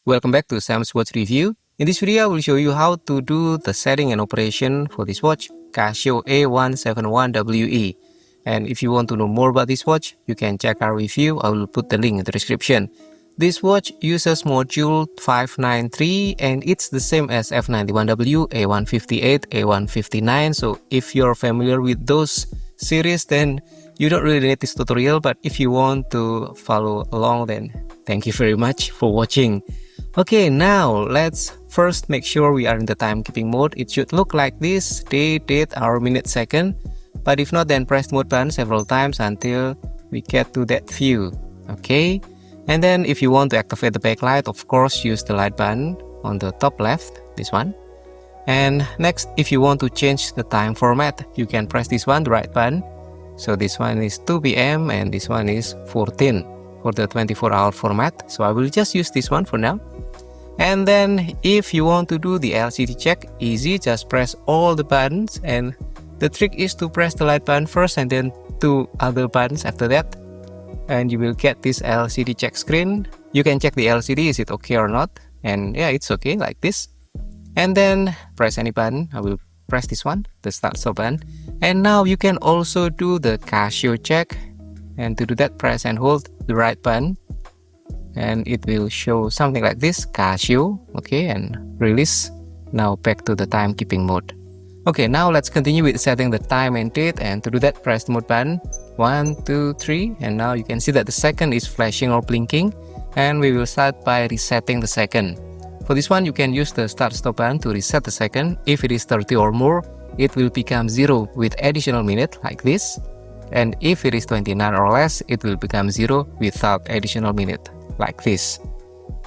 Welcome back to Sam's Watch Review. In this video, I will show you how to do the setting and operation for this watch, Casio A171-WE. And if you want to know more about this watch, you can check our review. I will put the link in the description. This watch uses module 593 and it's the same as F91W, A158, A159. So if you're familiar with those series, then you don't really need this tutorial. But if you want to follow along, then thank you very much for watching. Okay, now let's first make sure we are in the timekeeping mode. It should look like this: day, date, hour, minute, second. But if not, then press mode button several times until we get to that view. Okay, and then if you want to activate the backlight, of course use the light button on the top left, this one. And next, if you want to change the time format, you can press this one, the right button. So this one is 2 p.m. and this one is 14 for the 24-hour format. So I will just use this one for now. And then if you want to do the LCD check, easy, just press all the buttons, and the trick is to press the light button first and then two other buttons after that, and you will get this LCD check screen. You can check the LCD, is it okay or not, and yeah, it's okay like this. And then press any button. I will press this one, the start stop button. And now you can also do the Casio check, and to do that, press and hold the right button and it will show something like this, Casio. Okay, and release. Now back to the timekeeping mode. Okay, now let's continue with setting the time and date, and to do that, press the mode button 1, 2, 3, and now you can see that the second is flashing or blinking, and we will start by resetting the second. For this one, you can use the start stop button to reset the second. If it is 30 or more, it will become 0 with additional minute like this, and if it is 29 or less, it will become 0 without additional minute like this.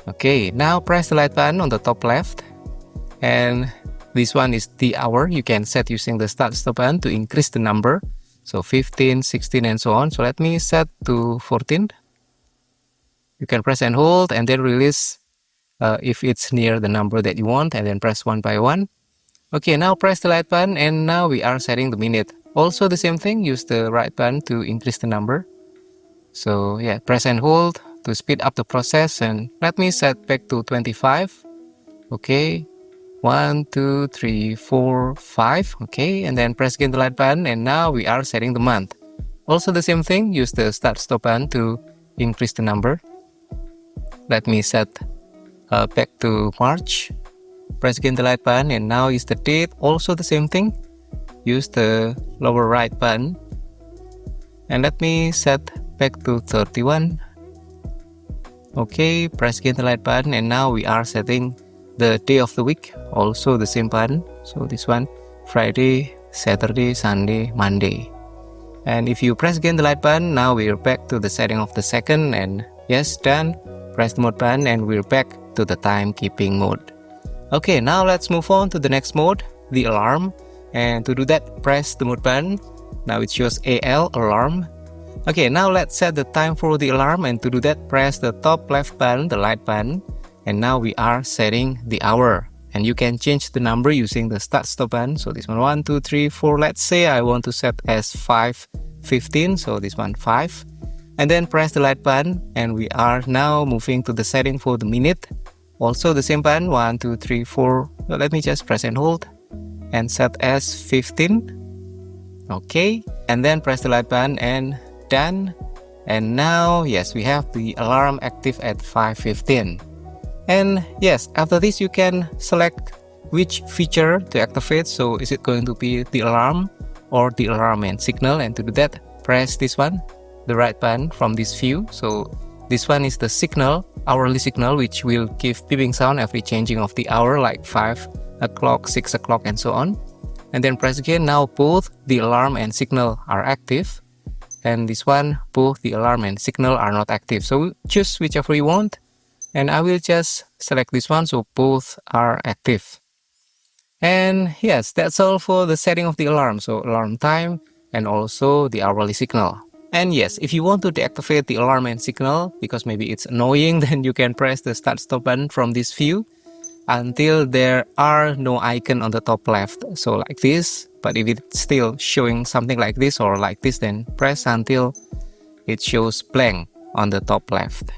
Okay, now press the light button on the top left, and this one is the hour. You can set using the start stop button to increase the number, so 15, 16, and so on. So let me set to 14. You can press and hold and then release if it's near the number that you want, and then press one by one. Okay, now press the light button, and now we are setting the minute. Also the same thing, use the right button to increase the number. So yeah, press and hold to speed up the process, and let me set back to 25. Okay, 1, 2, 3, 4, 5. Okay, and then press again the light button, and now we are setting the month. Also the same thing, use the start stop button to increase the number. Let me set back to March. Press again the light button, and now is the date. Also the same thing, use the lower right button, and let me set back to 31. Okay, press again the light button, and now we are setting the day of the week. Also the same button, so this one, Friday, Saturday, Sunday, Monday. And if you press again the light button, now we are back to the setting of the second, and yes, done. Press the mode button and we're back to the timekeeping mode. Okay, now let's move on to the next mode, the alarm. And to do that, press the mode button. Now it shows AL, alarm. Okay, now let's set the time for the alarm, and to do that, press the top left button, the light button, and now we are setting the hour. And you can change the number using the start stop button. So this one, 1, 2, 3, 4. Let's say I want to set as 5:15, so this one 5. And then press the light button, and we are now moving to the setting for the minute. Also the same button, 1, 2, 3, 4. So let me just press and hold and set as 15. Okay, and then press the light button and done. And now yes, we have the alarm active at 5:15. And yes, after this you can select which feature to activate. So is it going to be the alarm or the alarm and signal? And to do that, press this one, the right button from this view. So this one is the signal, hourly signal, which will give beeping sound every changing of the hour, like 5 o'clock, 6 o'clock, and so on. And then press again. Now both the alarm and signal are active, and this one, both the alarm and signal are not active. So choose whichever you want, and I will just select this one, so both are active. And yes, that's all for the setting of the alarm, so alarm time and also the hourly signal. And yes, if you want to deactivate the alarm and signal because maybe it's annoying, then you can press the start stop button from this view until there are no icon on the top left, so like this. But if it's still showing something like this or like this, then press until it shows blank on the top left.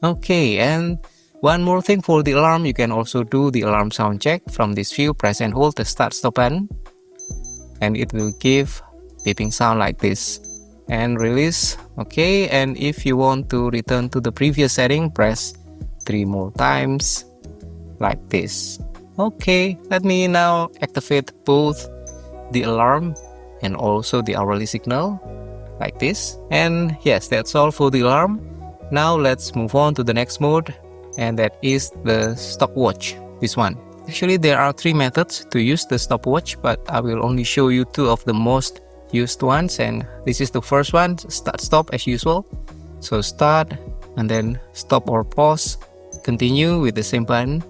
Okay, and One more thing for the alarm, you can also do the alarm sound check. From this view, press and hold the start stop button and it will give beeping sound like this. And release. Okay, and if you want to return to the previous setting, press 3 more times like this. Okay, let me now activate both the alarm and also the hourly signal like this. And yes, that's all for the alarm. Now let's move on to the next mode, and that is the stopwatch, this one. Actually, there are 3 methods to use the stopwatch, but I will only show you 2 of the most used ones, and this is the first one, start stop as usual. So start and then stop or pause, continue with the same button,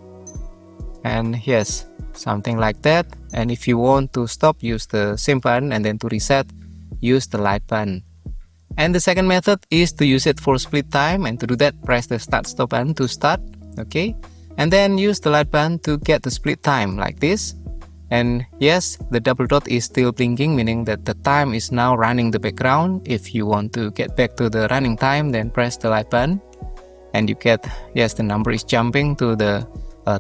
and yes, something like that. And if you want to stop, use the same button, and then to reset, use the light button. And the second method is to use it for split time, and to do that, press the start stop button to start, okay, and then use the light button to get the split time like this. And yes, the double dot is still blinking, meaning that the time is now running the background. If you want to get back to the running time, then press the light button and you get, yes, the number is jumping to the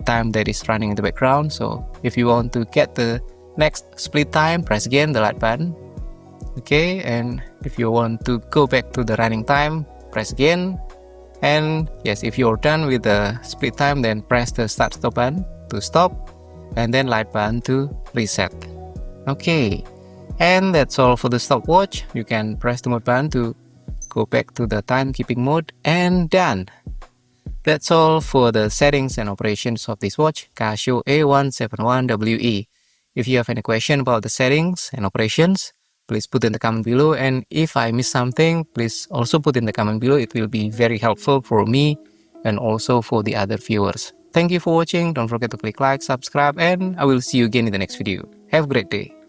time that is running in the background. So if you want to get the next split time, press again the light button. Okay, and if you want to go back to the running time, press again. And yes, if you're done with the split time, then press the start stop button to stop, and then light button to reset. Okay, and that's all for the stopwatch. You can press the mode button to go back to the timekeeping mode, and done. That's all for the settings and operations of this watch, Casio A171-WE. If you have any question about the settings and operations, please put in the comment below, and if I miss something, please also put in the comment below. It will be very helpful for me and also for the other viewers. Thank you for watching. Don't forget to click like, subscribe, and I will see you again in the next video. Have a great day.